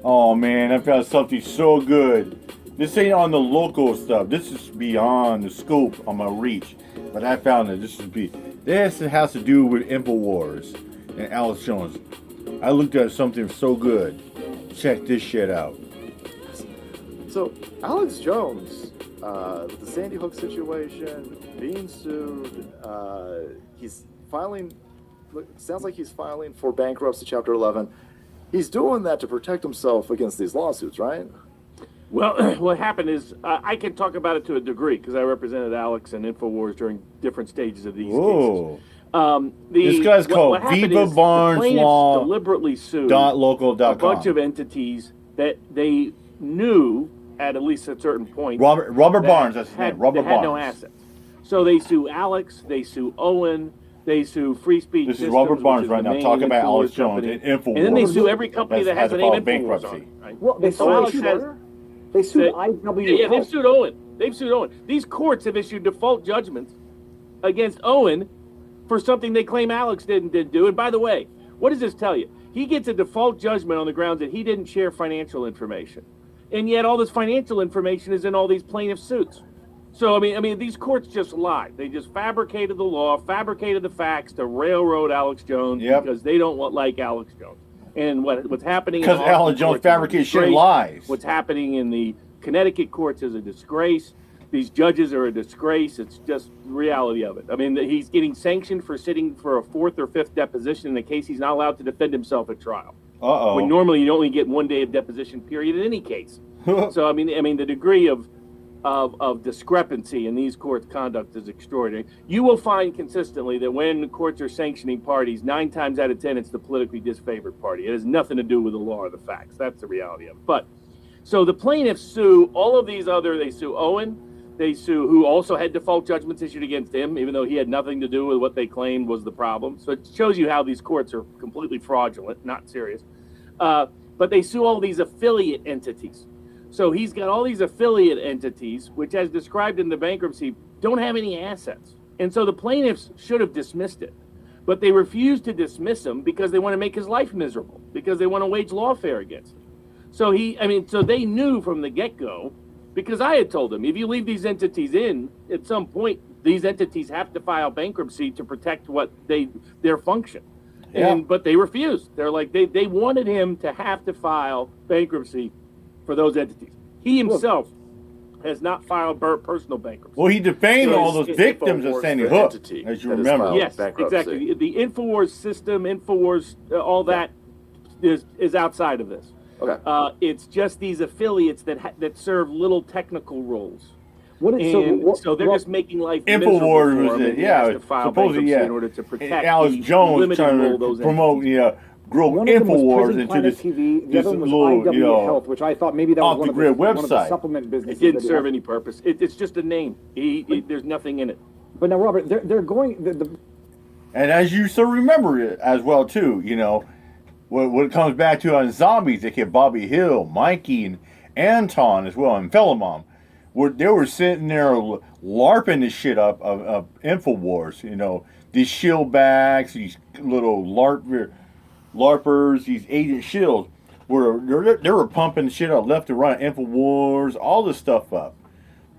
Oh man, I found something so good. This ain't on the local stuff. This is beyond the scope on my reach. But I found that this has to do with Infowars and Alex Jones. I looked at something so good. Check this shit out. So Alex Jones, the Sandy Hook situation, being sued, he's filing. Sounds like he's filing for bankruptcy, Chapter 11. He's doing that to protect himself against these lawsuits, right? Well, what happened is I can talk about it to a degree because I represented Alex and Infowars during different stages of these cases. This guy's called Viva Barnes Law. Deliberately sued .local.com. a bunch of entities that they knew at least a certain point. Robert Barnes, that's his name. Robert Barnes. Had no assets. So they sue Alex, they sue Owen, they sue Free Speech. This is Systems, Robert Barnes which is right the now main talking about Alex Infowars Jones company. and Infowars. And then they sue every company that has the name Infowars bankruptcy. on it. Right? Well, they So Alex sued has, They sued Yeah, IW. they've sued Owen. They've sued Owen. These courts have issued default judgments against Owen for something they claim Alex didn't do. And by the way, what does this tell you? He gets a default judgment on the grounds that he didn't share financial information. And yet all this financial information is in all these plaintiff suits. So, I mean, these courts just lied. They just fabricated the law, fabricated the facts to railroad Alex Jones because they don't like Alex Jones. And what's happening because Alex Jones fabricates shit lies. What's happening in the Connecticut courts is a disgrace. These judges are a disgrace. It's just the reality of it. I mean, he's getting sanctioned for sitting for a fourth or fifth deposition in a case he's not allowed to defend himself at trial. When normally you only get 1 day of deposition period in any case. So I mean, the degree of discrepancy in these courts' conduct is extraordinary. You will find consistently that when the courts are sanctioning parties, 9 times out of 10, it's the politically disfavored party. It has nothing to do with the law or the facts. That's the reality of it. But so the plaintiffs sue all of these they sue Owen, they sue who also had default judgments issued against him, even though he had nothing to do with what they claimed was the problem. So it shows you how these courts are completely fraudulent, not serious. But they sue all these affiliate entities. So he's got all these affiliate entities, which, as described in the bankruptcy, don't have any assets. And so the plaintiffs should have dismissed it. But they refused to dismiss him because they want to make his life miserable, because they want to wage lawfare against him. So so they knew from the get-go, because I had told them, if you leave these entities in, at some point, these entities have to file bankruptcy to protect their function. Yeah. But they refused. They're like, they wanted him to have to file bankruptcy for those entities. He himself has not filed personal bankruptcy. Well, he defamed all those victims of Sandy Hook, as you remember. Yes, exactly. The Infowars system, Infowars, all that is outside of this. Okay. It's just these affiliates that serve little technical roles. So they're just making life miserable for him, and he has to file bankruptcy in order to protect Alex Jones limited trying role to those promote, grow One of them was Infowars Prison into Planet this, TV. The this other one was little, Health, which I thought maybe that was one of the supplement businesses. It didn't serve any purpose. It's just a name. There's nothing in it. But now, Robert, they're going. And as you still remember it as well too, when it comes back to on zombies, they get Bobby Hill, Mikey, and Anton as well, and Philemon. They were sitting there LARPing this shit up of Infowars, these shieldbacks, these little LARPers, these Agent Shields, they were pumping shit up left and right, Infowars, all this stuff up,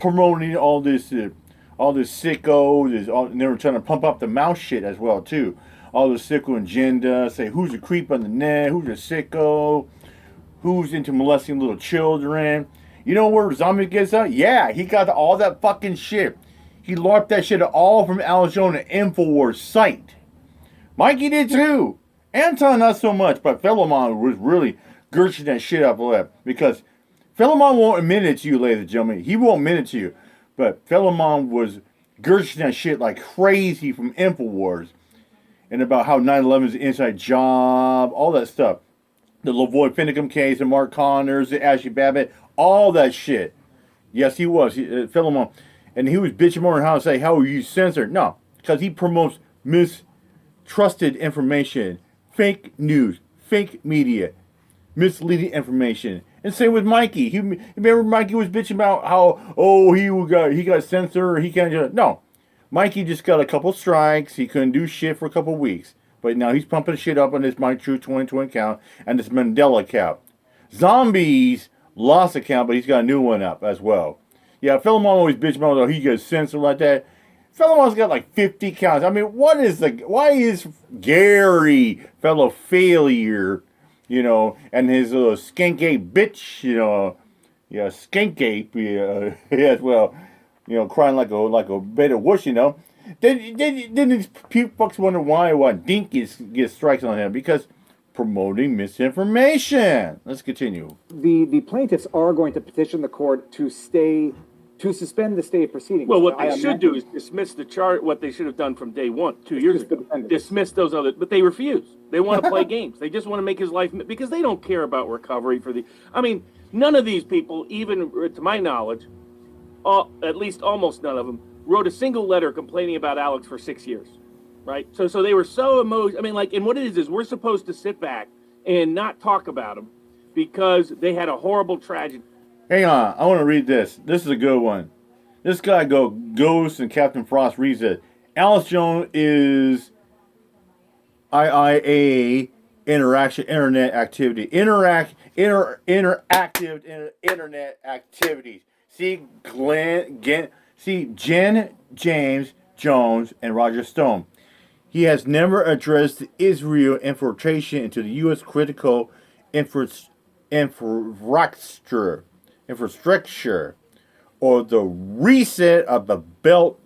promoting all this sicko, and they were trying to pump up the mouse shit as well too. All the sicko agenda, say who's a creep on the net, who's a sicko, who's into molesting little children. You know where Zombie gets that? Yeah, he got all that fucking shit. He LARPed that shit all from Alex Jones Infowars site. Mikey did too. Anton not so much, but Philemon was really gurching that shit up because Philemon won't admit it to you, ladies and gentlemen. He won't admit it to you. But Philemon was gurching that shit like crazy from Infowars. And about how 9/11 is an inside job, all that stuff. The Lavoy Finicum case, the Mark Connors, the Ashley Babbitt, all that shit. Yes, he was. Philemon. And he was bitching more on how to say, how are you censored? No, because he promotes mistrusted information, fake news, fake media, misleading information. And same with Mikey. Remember Mikey was bitching about how, he got censored, he can't just... No. Mikey just got a couple strikes. He couldn't do shit for a couple weeks. But now he's pumping shit up on this My True 2020 account and this Mandela account. Zombies lost account, but he's got a new one up as well. Yeah, Philemon always bitch about, oh, he gets censored like that. Philemon's got like 50 accounts. I mean, why is Gary fellow failure, and his little skink ape bitch, skink ape, as well, crying like a bit of wuss, Then these fucks wonder why Dink gets strikes on him, because promoting misinformation. Let's continue. The plaintiffs are going to petition the court to suspend the stay of proceedings. Well, what they should do is dismiss the chart. What they should have done from day one, 2 years ago, dismiss those other. But they refuse. They want to play games. They just want to make his life, because they don't care about recovery for the. I mean, none of these people, even to my knowledge, at least almost none of them, wrote a single letter complaining about Alex for 6 years, right? So they were so emotional. I mean, and what it is we're supposed to sit back and not talk about them because they had a horrible tragedy. Hang on, I want to read this. This is a good one. This guy goes and Captain Frost reads it. Alex Jones is IIA internet activity. Interactive internet activities. See Jen James Jones and Roger Stone. He has never addressed the Israel infiltration into the U.S. critical infrastructure, or the reset of the belt.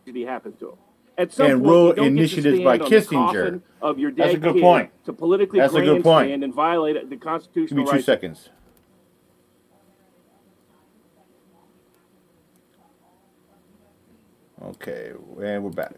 Did he happen to him? At some and point, rule initiatives by Kissinger. Of your That's a good point. To politically That's a good point. And violate the constitutional Give me 2 seconds. Okay, and we're back.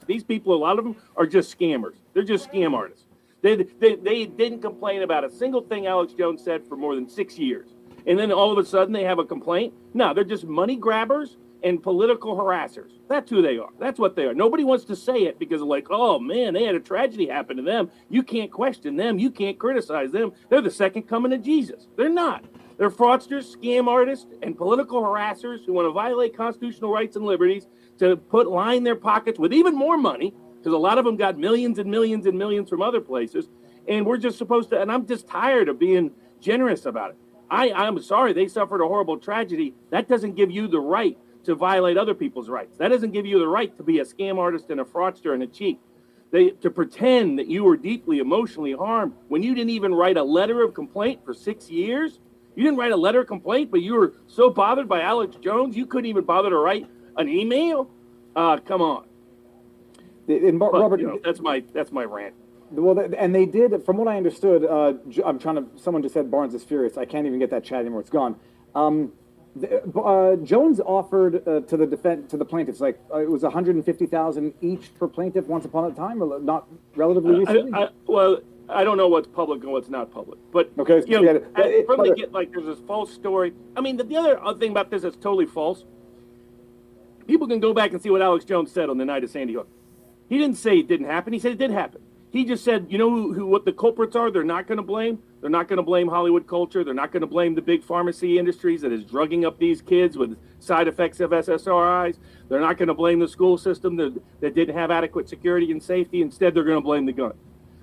These people, a lot of them are just scammers. They're just scam artists. They didn't complain about a single thing Alex Jones said for more than 6 years. And then all of a sudden they have a complaint. No, they're just money grabbers and political harassers. That's who they are. That's what they are. Nobody wants to say it because they're like, oh man, they had a tragedy happen to them. You can't question them. You can't criticize them. They're the second coming of Jesus. They're not. They're fraudsters, scam artists, and political harassers who want to violate constitutional rights and liberties to line their pockets with even more money, because a lot of them got millions and millions and millions from other places. And we're just supposed to, and I'm just tired of being generous about it. I'm sorry they suffered a horrible tragedy. That doesn't give you the right to violate other people's rights. That doesn't give you the right to be a scam artist and a fraudster and a cheat. To pretend that you were deeply emotionally harmed when you didn't even write a letter of complaint for 6 years. You didn't write a letter of complaint, but you were so bothered by Alex Jones, you couldn't even bother to write an email. Come on. Robert, that's my rant. Well, and they did, from what I understood. Someone just said Barnes is furious. I can't even get that chat anymore. It's gone. Jones offered to the plaintiffs, it was $150,000 each per plaintiff once upon a time, or not relatively recently. I don't know what's public and what's not public, but okay, there's this false story. I mean, the other thing about this that's totally false. People can go back and see what Alex Jones said on the night of Sandy Hook. He didn't say it didn't happen. He said it did happen. He just said, you know what the culprits are? They're not going to blame. They're not going to blame Hollywood culture. They're not going to blame the big pharmacy industries that is drugging up these kids with side effects of SSRIs. They're not going to blame the school system that didn't have adequate security and safety. Instead, they're going to blame the gun,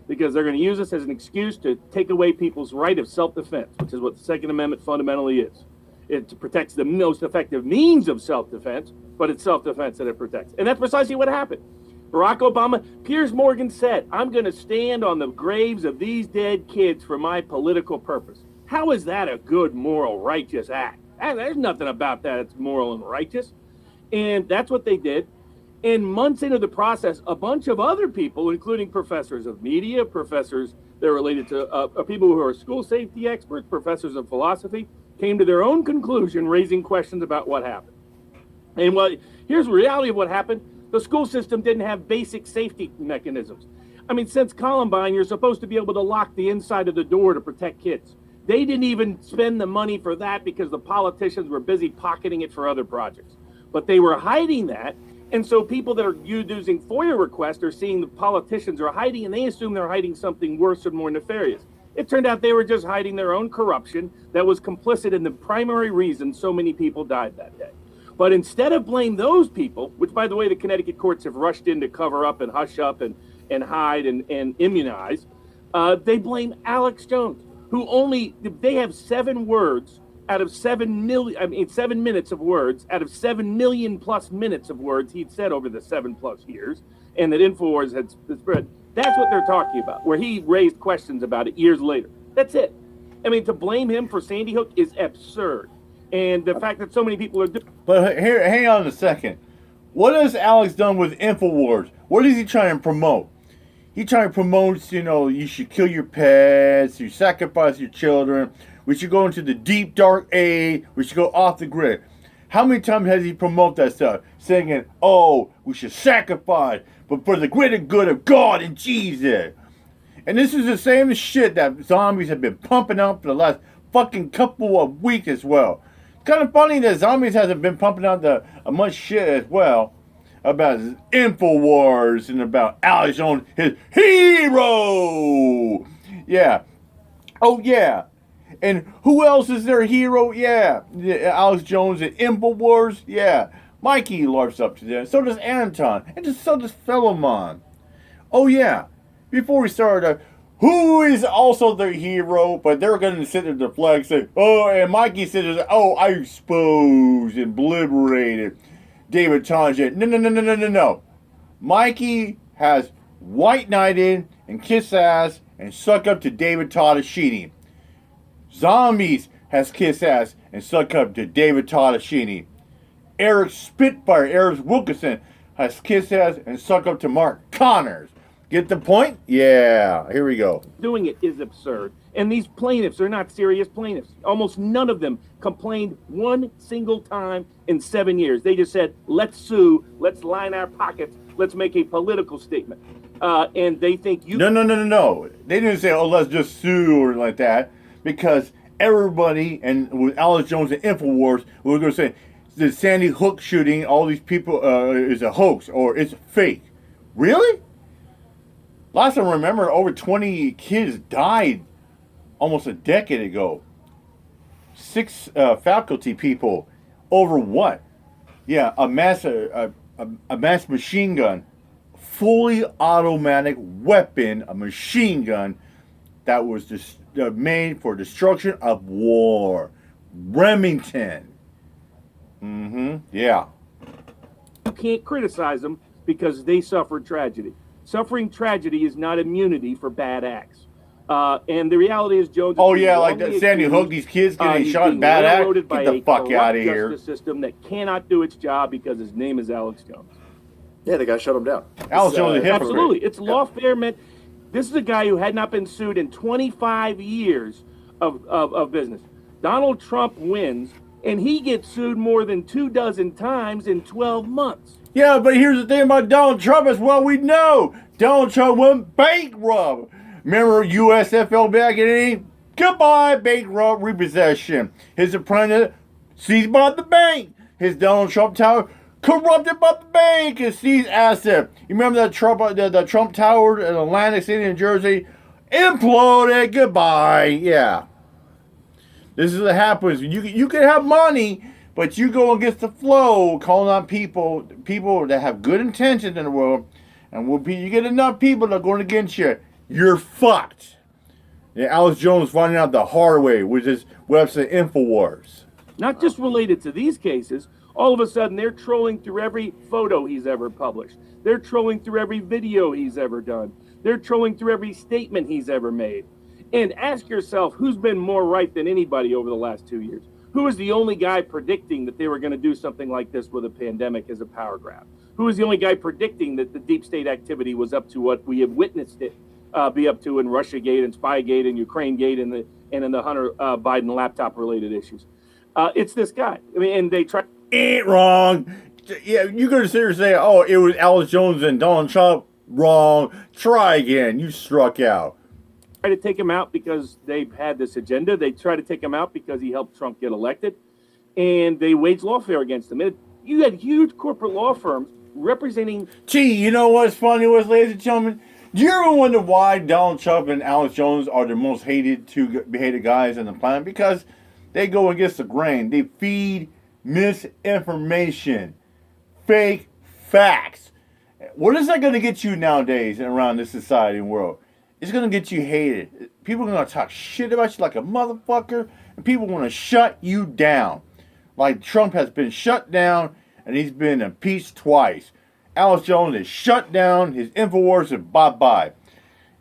because they're going to use this as an excuse to take away people's right of self-defense, which is what the Second Amendment fundamentally is. It protects the most effective means of self-defense, but it's self-defense that it protects. And that's precisely what happened. Barack Obama, Piers Morgan said, I'm going to stand on the graves of these dead kids for my political purpose. How is that a good, moral, righteous act? There's nothing about that that's moral and righteous. And that's what they did. And months into the process, a bunch of other people, including professors of media, professors that are related to people who are school safety experts, professors of philosophy, came to their own conclusion, raising questions about what happened. And here's the reality of what happened. The school system didn't have basic safety mechanisms. I mean, since Columbine, you're supposed to be able to lock the inside of the door to protect kids. They didn't even spend the money for that because the politicians were busy pocketing it for other projects. But they were hiding that. And so people that are using FOIA requests are seeing the politicians are hiding, and they assume they're hiding something worse and more nefarious. It turned out they were just hiding their own corruption that was complicit in the primary reason so many people died that day. But instead of blame those people, which, by the way, the Connecticut courts have rushed in to cover up and hush up and hide and immunize, they blame Alex Jones, they have 7 words out of 7 million, 7 minutes of words out of 7 million plus minutes of words he'd said over the 7+ years, and that InfoWars had spread. That's what they're talking about, where he raised questions about it years later. That's it. I mean, to blame him for Sandy Hook is absurd. And the fact that so many people are doing. But here, hang on a second. What has Alex done with InfoWars? What is he trying to promote? He trying to promote, you should kill your pets, you sacrifice your children, we should go into the deep dark age, we should go off the grid. How many times has he promoted that stuff? Saying, oh, we should sacrifice, but for the greater good of God and Jesus. And this is the same shit that zombies have been pumping out for the last fucking couple of weeks as well. It's kind of funny that zombies hasn't been pumping out much shit as well about InfoWars and about Alex Jones, his hero. Yeah. Oh, yeah. And who else is their hero? Yeah. Alex Jones and InfoWars. Yeah. Mikey larps up to them. So does Anton. And so does Philemon. Oh, yeah. Before we start, who is also their hero, but they're going to sit there to flag say, oh, and Mikey said, oh, I exposed and obliterated David Tonjet. No. Mikey has white knighted and kiss ass and suck up to David Todashini. Zombies has kiss ass and suck up to David Todashini. Eric Wilkinson has kiss ass and suck up to Mark Connors. Get the point? Yeah, here we go. Doing it is absurd. And these plaintiffs are not serious plaintiffs. Almost none of them complained one single time in 7 years. They just said, let's sue, let's line our pockets, let's make a political statement. And they think you... No. They didn't say, oh, let's just sue or like that. Because everybody, and with Alex Jones and InfoWars, we're going to say, the Sandy Hook shooting, all these people is a hoax or it's fake. Really? Last time I remember, over 20 kids died almost a decade ago. 6 faculty people over what? Yeah, a mass machine gun, fully automatic weapon, a machine gun that was made for destruction of war. Remington. Yeah. You can't criticize them because they suffered tragedy. Suffering tragedy is not immunity for bad acts. And the reality is, Jones. Oh yeah, like that Sandy Hook, these kids getting shot in bad acts. Get the fuck out of here. Justice system that cannot do its job because his name is Alex Jones. Yeah, the guy shut him down. Alex Jones is a hypocrite. Absolutely, it's lawfare meant. This is a guy who had not been sued in 25 years of business. Donald Trump wins, and he gets sued more than 24 times in 12 months. Yeah, but here's the thing about Donald Trump as well. We know Donald Trump went bankrupt. Remember USFL back in the goodbye, bankrupt, repossession. His apprentice seized by the bank. His Donald Trump Tower corrupted by the bank and seized asset. You remember that the Trump Tower in Atlantic City, New Jersey? Imploded. Goodbye. Yeah. This is what happens. You can have money, but you go against the flow, calling on people that have good intentions in the world, and you get enough people that are going against you, you're fucked. Yeah, Alex Jones finding out the hard way with his website InfoWars. Not just related to these cases. All of a sudden, they're trolling through every photo he's ever published. They're trolling through every video he's ever done. They're trolling through every statement he's ever made. And ask yourself, who's been more right than anybody over the last 2 years? Who was the only guy predicting that they were going to do something like this with a pandemic as a power grab? Who was the only guy predicting that the deep state activity was up to what we have witnessed it be up to in Russiagate and Spygate and Ukrainegate and in the Hunter Biden laptop related issues? It's this guy. I mean, and they try. Ain't wrong. Yeah, you're going to sit here and say, oh, it was Alex Jones and Donald Trump. Wrong. Try again. You struck out. Try to take him out because they had this agenda. They try to take him out because he helped Trump get elected. And they waged lawfare against him. You had huge corporate law firms representing. Gee, you know what's funny was, ladies and gentlemen? Do you ever wonder why Donald Trump and Alex Jones are the most hated guys on the planet? Because they go against the grain. They feed misinformation, fake facts. What is that going to get you nowadays around this society and world? It's going to get you hated. People are going to talk shit about you like a motherfucker, and people want to shut you down. Like Trump has been shut down, and he's been impeached twice. Alex Jones is shut down, his InfoWars is bye-bye.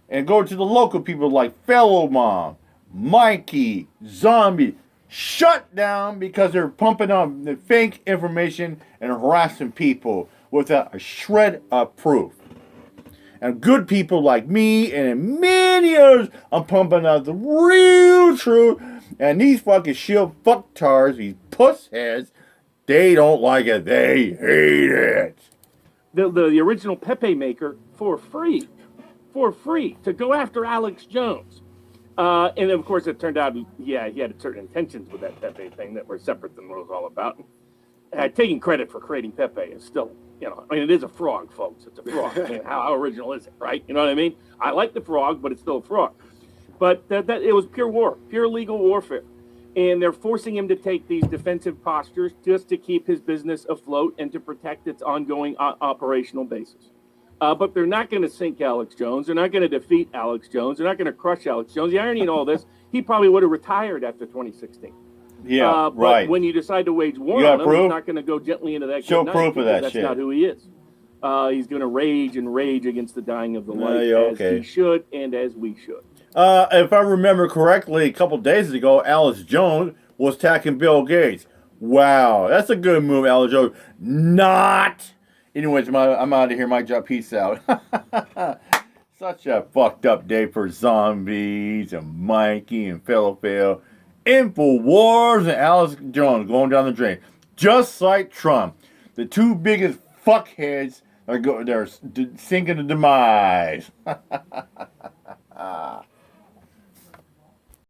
And go to the local people like Fellow Mom, Mikey, Zombie, shut down because they're pumping up the fake information and harassing people without a shred of proof. And good people like me and many others are pumping out the real truth. And these fucking shield fucktards, these pussheads, they don't like it. They hate it. The original Pepe maker for free to go after Alex Jones. And of course, it turned out, yeah, he had certain intentions with that Pepe thing that were separate than what it was all about. Taking credit for creating Pepe is still, I mean, it is a frog, folks. It's a frog. I mean, how original is it, right? You know what I mean? I like the frog, but it's still a frog. But that it was pure war, pure legal warfare. And they're forcing him to take these defensive postures just to keep his business afloat and to protect its ongoing operational basis. But they're not going to sink Alex Jones. They're not going to defeat Alex Jones. They're not going to crush Alex Jones. The irony in all this, he probably would have retired after 2016. Yeah, but right. when you decide to wage war You on got him, he's proof? not going to go gently into that. Show good night proof of because that that's shit. not who he is. He's going to rage and rage against the dying of the light, yeah, okay. as he should and as we should. If I remember correctly, a couple days ago, Alex Jones was attacking Bill Gates. Wow, that's a good move, Alex Jones. Not. Anyways, I'm out of here. My job. Peace out. Such a fucked up day for zombies and Mikey and Phil. InfoWars and Alex Jones going down the drain. Just like Trump. The two biggest fuckheads they're sinking to demise.